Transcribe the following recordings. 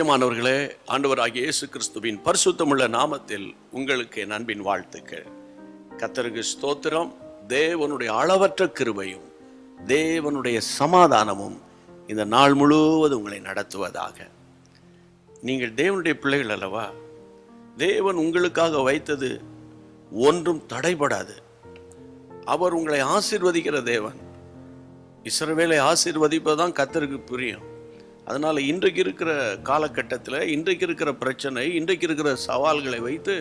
பிரியமானவர்களே, ஆண்டவராகிய இயேசு கிறிஸ்துவின் பரிசுத்தமுள்ள நாமத்தில் உங்களுக்கு என் அன்பின் வாழ்த்துக்கள். கர்த்தருக்கு ஸ்தோத்திரம். தேவனுடைய அளவற்ற கிருபையும் தேவனுடைய சமாதானமும் இந்த நாள் முழுவதும் உங்களை நடத்துவதாக. நீங்கள் தேவனுடைய பிள்ளைகள் அல்லவா? தேவன் உங்களுக்காக வைத்தது ஒன்றும் தடைபடாது. அவர் உங்களை ஆசீர்வதிக்கிற தேவன். இஸ்ரவேலை ஆசீர்வதிப்பதுதான் கர்த்தருக்கு பிரியம். அதனால் இன்றைக்கு இருக்கிற காலகட்டத்தில், இன்றைக்கு இருக்கிற பிரச்சனை, இன்றைக்கு இருக்கிற சவால்களை வைத்து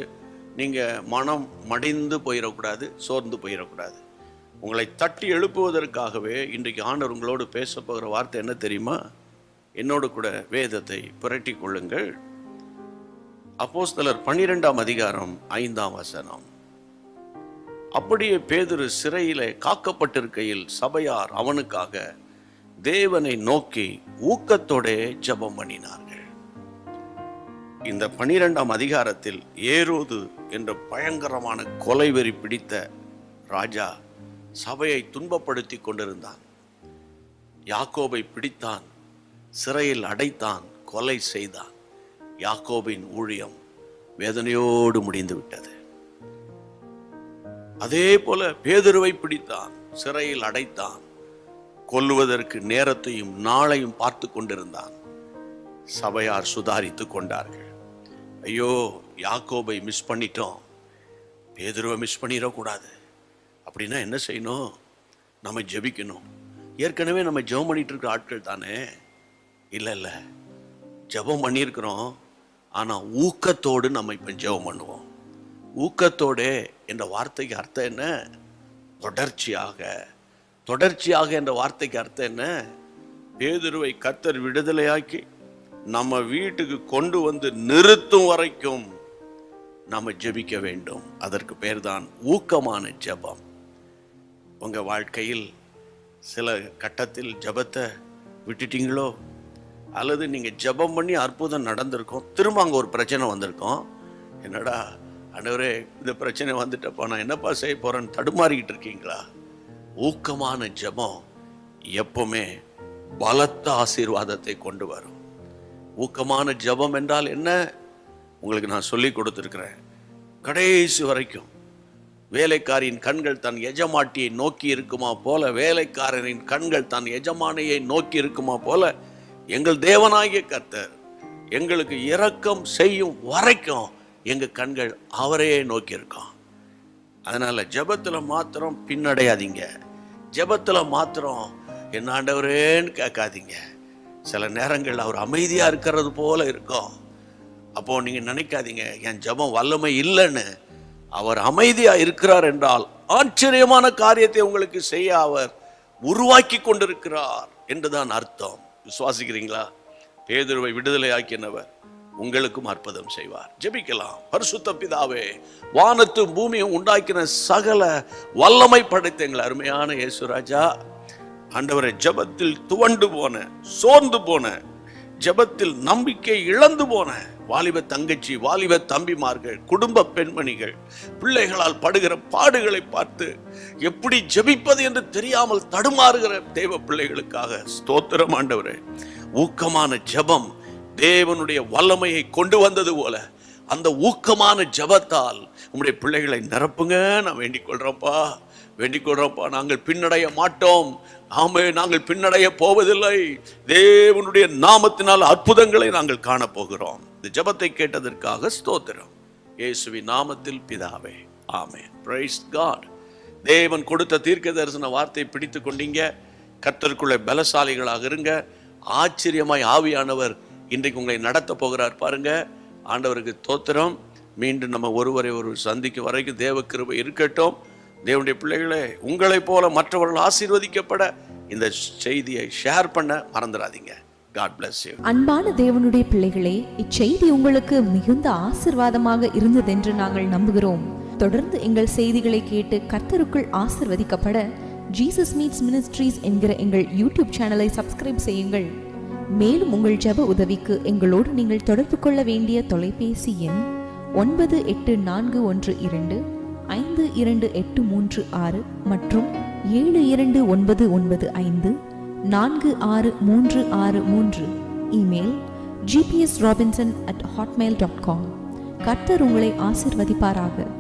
நீங்கள் மனம் மடிந்து போயிடக்கூடாது, சோர்ந்து போயிடக்கூடாது. உங்களை தட்டி எழுப்புவதற்காகவே இன்றைக்கு ஆண்டவர் உங்களோடு பேச போகிற வார்த்தை என்ன தெரியுமா? என்னோடு கூட வேதத்தை புரட்டி கொள்ளுங்கள். அப்போஸ்தலர் 12ஆம் அதிகாரம் 5ஆம் வசனம். அப்படியே பேதுரு சிறையிலே காக்கப்பட்டிருக்கையில் சபையார் அவனுக்காக தேவனை நோக்கி ஊக்கத்தோட ஜெபம் பண்ணினார்கள். இந்த 12ஆம் அதிகாரத்தில் ஏரோது என்ற பயங்கரமான கொலைவெறி பிடித்த ராஜா சபையை துன்பப்படுத்தி கொண்டிருந்தான். யாக்கோபை பிடித்தான், சிறையில் அடைத்தான், கொலை செய்தான். யாக்கோபின் ஊழியம் வேதனையோடு முடிந்து விட்டது. அதே போல பேதுருவை பிடித்தான், சிறையில் அடைத்தான், கொல்லுவதற்கு நேரத்தையும் நாளையும் பார்த்து கொண்டிருந்தான். சபையார் சுதாரித்து கொண்டார்கள். ஐயோ, யாக்கோபை மிஸ் பண்ணிட்டோம், பேதுருவை மிஸ் பண்ணிடக்கூடாது. அப்படின்னா என்ன செய்யணும்? நம்ம ஜெபிக்கணும். ஏற்கனவே நம்ம ஜெபம் பண்ணிட்டு இருக்கிற ஆட்கள் தானே? இல்லை, ஜெபம் பண்ணியிருக்கிறோம், ஆனால் ஊக்கத்தோடு நம்ம இப்போ ஜெபம் பண்ணுவோம். ஊக்கத்தோடு என்ற வார்த்தைக்கு அர்த்தம் என்ன? தொடர்ச்சியாக என்ற வார்த்தைக்கு அர்த்தம் என்ன? பேதுருவை கர்த்தர் விடுதலையாக்கி நம்ம வீட்டுக்கு கொண்டு வந்து நிறுத்தும் வரைக்கும் நம்ம ஜெபிக்க வேண்டும். அதற்கு பேர் தான் ஊக்கமான ஜெபம். உங்க வாழ்க்கையில் சில கட்டத்தில் ஜெபத்தை விட்டுட்டீங்களோ, அல்லது நீங்க ஜெபம் பண்ணி அற்புதம் நடந்திருக்கும், திரும்ப அங்க ஒரு பிரச்சனை வந்திருக்கும். என்னடா ஆண்டவரே, இந்த பிரச்சனை வந்துட்டப்பா, நான் என்னப்பா செய்ய போறேன்னு தடுமாறிக்கிட்டு இருக்கீங்களா? ஊக்கமான ஜெபம் எப்பவுமே பலத்த ஆசீர்வாதத்தை கொண்டு வரும். ஊக்கமான ஜெபம் என்றால் என்ன? உங்களுக்கு நான் சொல்லி கொடுத்துருக்கிறேன். கடைசி வரைக்கும் வேலைக்காரியின் கண்கள் தன் எஜமாட்டியை நோக்கி இருக்குமா போல, வேலைக்காரனின் கண்கள் தன் எஜமானியை நோக்கி இருக்குமா போல, எங்கள் தேவனாகிய கர்த்தர் எங்களுக்கு இரக்கம் செய்யும் வரைக்கும் எங்க கண்கள் அவரையே நோக்கி இருக்கோம். அதனால ஜெபத்துல மாத்திரம் பின்னடையாதீங்க. ஜெபத்துல மாத்திரம் என்ன ஆண்டவரேன்னு கேட்காதீங்க. சில நேரங்கள் அவர் அமைதியா இருக்கிறது போல இருக்கும். அப்போ நீங்க நினைக்காதீங்க என் ஜெபம் வல்லமை இல்லைன்னு. அவர் அமைதியா இருக்கிறார் என்றால் ஆச்சரியமான காரியத்தை உங்களுக்கு செய்ய அவர் உருவாக்கி கொண்டிருக்கிறார் என்றுதான் அர்த்தம். விசுவாசிக்கிறீங்களா? பேதுருவை விடுதலை ஆக்கினவர் உங்களுக்கும் அற்புதம் செய்வார். ஜெபிக்கலாம். பரிசுத்த பிதாவே, வானத்து பூமியை உண்டாக்கின சகல வல்லமை படைத்த எங்கள் அருமையான இயேசு ராஜா, ஆண்டவரை, ஜெபத்தில் துவண்டு போன, சோர்ந்து போன, ஜெபத்தில் நம்பிக்கை இழந்து போன வாலிப தங்கச்சி, வாலிப தம்பிமார்கள், குடும்ப பெண்மணிகள், பிள்ளைகளால் படுகிற பாடுகளை பார்த்து எப்படி ஜெபிப்பது என்று தெரியாமல் தடுமாறுகிற தேவ பிள்ளைகளுக்காக ஸ்தோத்திரம் ஆண்டவரே. ஊக்கமான ஜெபம் தேவனுடைய வல்லமையை கொண்டு வந்தது போல அந்த ஊக்கமான ஜெபத்தால் உம்முடைய பிள்ளைகளை நிரப்புங்க. நான் வேண்டிக் கொள்றோம்ப்பா. நாங்கள் பின்னடைய மாட்டோம். ஆமே, நாங்கள் பின்னடைய போவதில்லை. தேவனுடைய நாமத்தினால் அற்புதங்களை நாங்கள் காணப்போகிறோம். இந்த ஜெபத்தை கேட்டதற்காக ஸ்தோத்திரம். இயேசுவின் நாமத்தில் பிதாவே, ஆமென். Price God. தேவன் கொடுத்த தீர்க்க தரிசன வார்த்தை பிடித்து கொண்டீங்க. கர்த்தருக்குள்ளே பலசாலிகளாக இருங்க. ஆச்சரியமாய் ஆவியானவர் இன்றைக்கு உங்களை நடத்த போகிறார் பாருங்க. ஆண்டவருக்கு தோத்திரம். மீண்டும் நம்ம ஒருவரை சந்திக்கும் வரைக்கும் தேவ கிருபை இருக்கட்டும். தேவனுடைய பிள்ளைகளே, உங்களை போல மற்றவர்கள் ஆசீர்வதிக்கப்பட இந்த செய்தியை ஷேர் பண்ண மறந்துடாதீங்க. God bless you. அன்பான தேவனுடைய பிள்ளைகளே, இச்செய்தி உங்களுக்கு மிகுந்த ஆசீர்வாதமாக இருந்ததென்று நாங்கள் நம்புகிறோம். தொடர்ந்து எங்கள் செய்திகளை கேட்டு கர்த்தருக்குள் ஆசீர்வதிக்கப்பட ஜீசஸ் மீட்ஸ் மினிஸ்ட்ரீஸ் என்கிற எங்கள் யூடியூப் சேனலை சப்ஸ்கிரைப் செய்யுங்கள். மேலும் உங்கள் ஜெப உதவிக்கு எங்களோடு நீங்கள் தொடர்பு கொள்ள வேண்டிய தொலைபேசி எண் 9842252836 மற்றும் 729954633. Email gpsrobinson@hotmail.com. கர்த்தர் உங்களை ஆசீர்வதிப்பாராக.